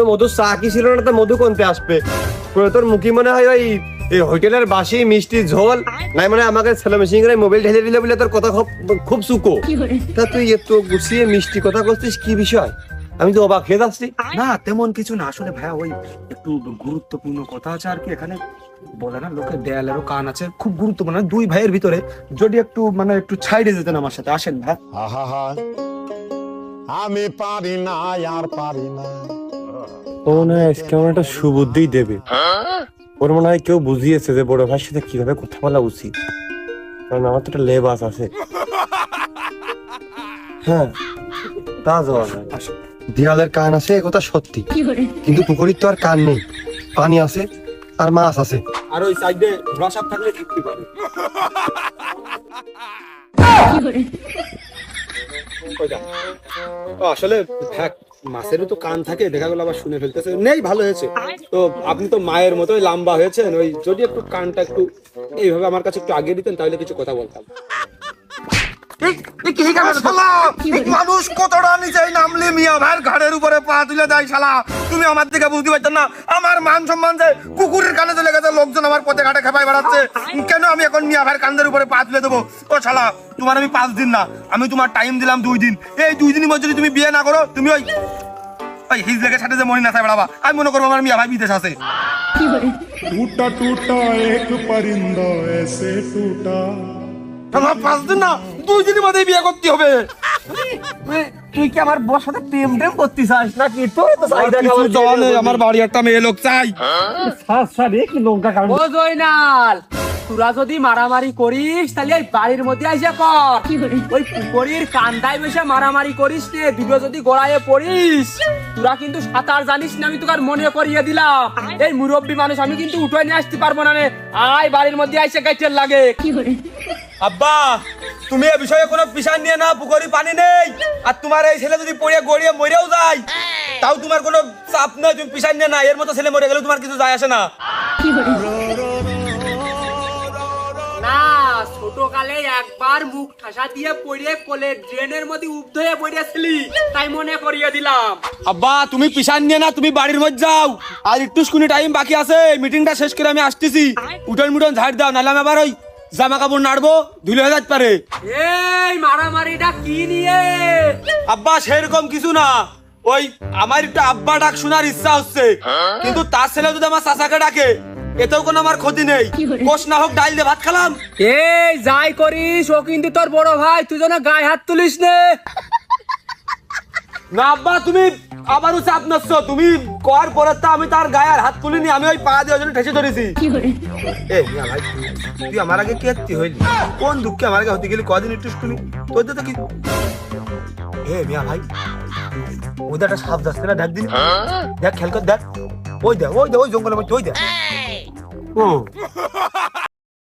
মধু চা কি ছিল না, তো মধু কোনতে আসবে? তোর মুখি মনে হয় ওই হোটেলের বাসি মিষ্টি ঝোল, নাই মানে আমাকে ছেলে মেশিন করে মোবাইল ঢেলে দিলে বলে তোর কথা খুব সুকো। তা তুই এত গুছিয়ে মিষ্টি কথা করছিস, কি বিষয়? আমি তো অবাক হয়ে যাচ্ছি। না তেমন কিছু না, আসলে ভাইয়া ওই একটু গুরুত্বপূর্ণ কথা আছে আর কি। এখানে বলে না লোকে দেয়ালেরও কান আছে, খুব গুরুত্বপূর্ণ। দুই ভাইয়ের ভিতরে যদি একটু একটু ছাইড়ে যেতেন আমার সাথে, আসেন ভাই। আমি পারি না, আর পারি না। ও না কেমন একটা সুবুদ্ধি দেবে। ওর মনে হয় কেউ বুঝিয়েছে যে বড় ভাইয়ের সাথে কিভাবে কথা বলা উচিত, কারণ আমার তো একটা লেবাস আছে। হ্যাঁ, তা যাওয়া যায়। দেয়ালের কান আছে এ কথা সত্যি, কিন্তু পুকুরির তো আর কান নেই, পানি আছে আর মাছ আছে। আর ওই সাইডে রসাব থাকলে তৃপ্তি পাবে। আসলে মাছেরও তো কান থাকে, দেখা গেল আবার শুনে ফেলতেছে। নেই, ভালো হয়েছে। তো আপনি তো মায়ের মতোই লম্বা হয়েছেন, ওই যদি একটু কানটা একটু এইভাবে আমার কাছে একটু আগিয়ে দিতেন তাহলে কিছু কথা বলতাম। মানুষ কতটা নিচে নামলে মিয়া ভাইয়ের ঘাড়ের উপরে পা তুলে দেয় শালা। তুমি আমার দিকে বুঝতে পারছো না? আমার মান সম্মান যে কুকুরের কানে চলে গেছে, লোকজন আমার পথে ঘাটে খেপাই বেড়াচ্ছে, কেন আমি এখন মিয়া ভাইয়ের কানের উপরে পা তুলে দেবো? ও শালা, তোমার আমি 5 দিন না, আমি তোমার টাইম দিলাম 2 দিন। এই 2 দিনের মধ্যে যদি তুমি বিয়ে না করো, তুমি ওই হিজলেকের সাথে যে মনি না বেড়াবা, আমি মনে করবো আমার মিয়া ভাই বিদেশ আছে। टूटा टूटा एक परिंदा ऐसे टूटा। 5 দিন না, 2 দিনের মধ্যে বিয়ে করতে হবে। তুই কি আমার বউর সাথে প্রেম করতে চাস নাকি? তোর তো চাহিদা খাবার জমা নেই, আমার বাড়ি একটা মেয়ে লোক চাই। ও জয়নাল, তোরা যদি মারামারি করিস তাহলে এই বাড়ির মধ্যে আইসা কর। ওই পুকুরির কান্দায় বসে মারামারি করিস নে, দুটো যদি গড়াইয়ে পড়িস। তোরা কিন্তু সাঁতার জানিস না, আমি তোকে আর মনে করিয়ে দিলাম। এই মুরব্বী মানুষ, আমি কিন্তু উঠে নিয়ে আসতে পারবো না রে। আয় বাড়ির মধ্যে আইসা গাইতের লাগে। আব্বা, তুমি এই বিষয়ে কোনো পিছান নিয়ে না, পুকুরি পানি নেই। আর তোমার এই ছেলে যদি পড়ে গড়িয়ে মরেও যায়, তাও তোমার কোনো চাপ নেই, তুমি পিছান নিয়ে না। এর মতো ছেলে মরে গেলে তোমার কিছু যায় আসে না। না, ছোট কালে একবার মুখ ঠাসা দিয়ে পড়ে কোলে ড্রেনের মধ্যে উব্ধ হয়ে পড়েছিলি, তাই মনে করিয়ে দিলাম। আব্বা, তুমি পিছান নিয়ে না, তুমি বাড়ির মধ্যে যাও। আর একটু স্কুনি টাইম বাকি আছে, মিটিংটা শেষ করে আমি আসতেছি। উঠন মুটন ঝাড় দাও, নাহলে আমি আবার ওই জামা কাপড় নাড়বো, ধুলে হয়ে যেতে পারে। এই মারামারিটা কি নিয়ে? আব্বা, সেরকম কিছু না, ওই আমার একটু আব্বা ডাক শোনার ইচ্ছা হচ্ছে, কিন্তু তার ছেলে যদি আমার চাচাকে ডাকে, এতেও কোনো আমার ক্ষতি নেই। কোষ না হোক, ডাইল দিয়ে ভাত খেলাম। এই যাই করিস, ও কিন্তু তোর বড় ভাই, তুই যেন গায়ে হাত তুলিস নে। না আব্বা, তুমি আবারও চাপ নাচ্ছ। তুমি কর পরে তো আমি তার গায়ে আর হাত তুলিনি, আমি ওই পা দিয়ে জন্য ঠেসে ধরেছি। এই মিয়া ভাই, তুই আমার আগে কি হইলি? কোন দুঃখে আমার আগে হতে গেলি? কদিন একটু শুনি তোর তো কি। এ মিয়া ভাই, ওদের একটা সাপ যাচ্ছে না, দেখ দিন, দেখ খেয়াল কর, দেখ ওই দেখ, ওই দেখ, ওই জঙ্গলের মধ্যে, ওই দেখ। ও